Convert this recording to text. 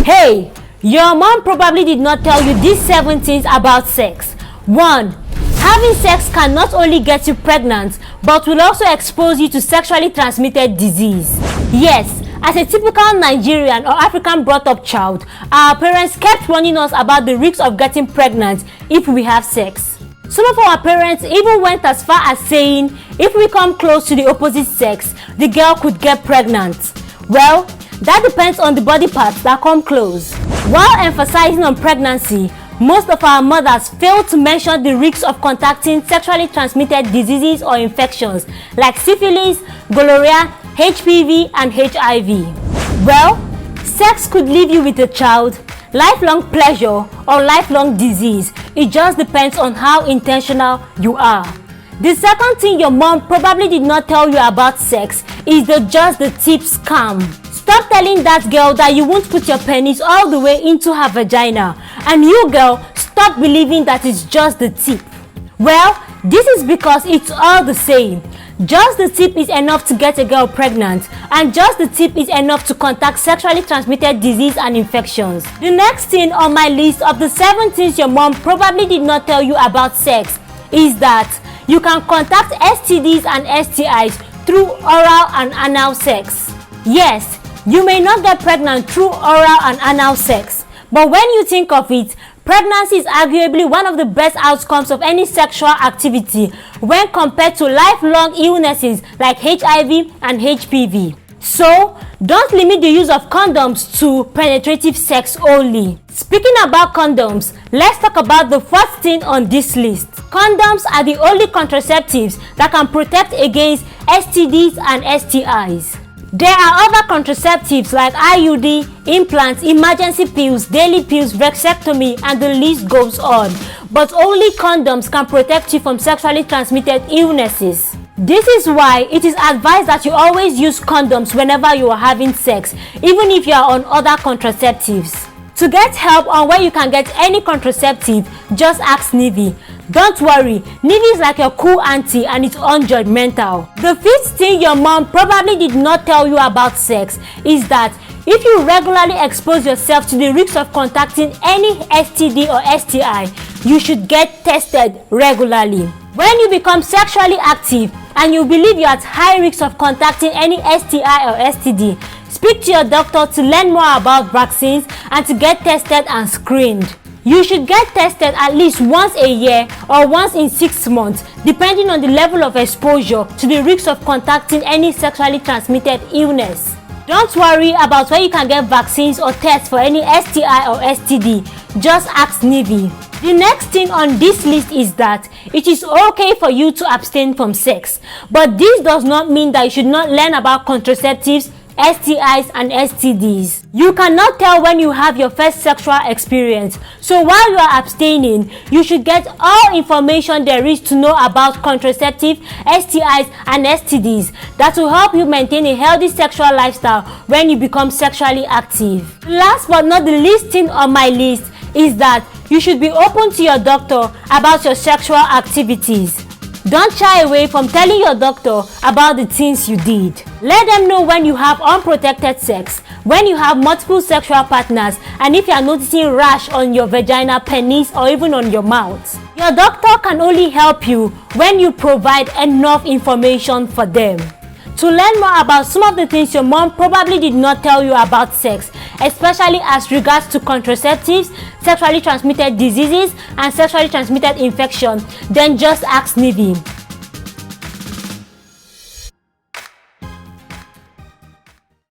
Hey, your mom probably did not tell you these 7 things about sex. 1. Having sex can not only get you pregnant, but will also expose you to sexually transmitted disease. Yes, as a typical Nigerian or African brought-up child, our parents kept warning us about the risks of getting pregnant if we have sex. Some of our parents even went as far as saying if we come close to the opposite sex, the girl could get pregnant. Well, that depends on the body parts that come close. While emphasizing on pregnancy, most of our mothers fail to mention the risks of contacting sexually transmitted diseases or infections like syphilis, gonorrhea, HPV, and HIV. Well, sex could leave you with a child, lifelong pleasure, or lifelong disease. It just depends on how intentional you are. The second thing your mom probably did not tell you about sex is the just the tip scam. Stop telling that girl that you won't put your penis all the way into her vagina. And you girl, stop believing that it's just the tip. Well, this is because it's all the same. Just the tip is enough to get a girl pregnant, and just the tip is enough to contact sexually transmitted disease and infections. The next thing on my list of the 7 things your mom probably did not tell you about sex is that you can contact STDs and STIs through oral and anal sex. Yes, you may not get pregnant through oral and anal sex, but when you think of it, pregnancy is arguably one of the best outcomes of any sexual activity when compared to lifelong illnesses like HIV and HPV. So, don't limit the use of condoms to penetrative sex only. Speaking about condoms, let's talk about the first thing on this list. Condoms are the only contraceptives that can protect against STDs and STIs. There are other contraceptives like IUD, implants, emergency pills, daily pills, vasectomy, and the list goes on. But only condoms can protect you from sexually transmitted illnesses. This is why it is advised that you always use condoms whenever you are having sex, even if you are on other contraceptives. To get help on where you can get any contraceptive, just ask Nivi. Don't worry, Nivi is like your cool auntie and it's unjudgmental. The 5th thing your mom probably did not tell you about sex is that if you regularly expose yourself to the risks of contacting any STD or STI, you should get tested regularly. When you become sexually active and you believe you're at high risk of contacting any STI or STD, speak to your doctor to learn more about vaccines and to get tested and screened. You should get tested at least once a year or once in 6 months, depending on the level of exposure to the risk of contacting any sexually transmitted illness. Don't worry about where you can get vaccines or tests for any STI or STD. Just ask Nivi. The next thing on this list is that it is okay for you to abstain from sex. But this does not mean that you should not learn about contraceptives, STIs and STDs. You cannot tell when you have your first sexual experience. So while you are abstaining, you should get all information there is to know about contraceptives, STIs and STDs that will help you maintain a healthy sexual lifestyle when you become sexually active. Last but not the least thing on my list is that you should be open to your doctor about your sexual activities. Don't shy away from telling your doctor about the things you did. Let them know when you have unprotected sex, when you have multiple sexual partners, and if you are noticing rash on your vagina, penis, or even on your mouth. Your doctor can only help you when you provide enough information for them. To learn more about some of the things your mom probably did not tell you about sex, especially as regards to contraceptives, sexually transmitted diseases, and sexually transmitted infection, then just ask Nivi.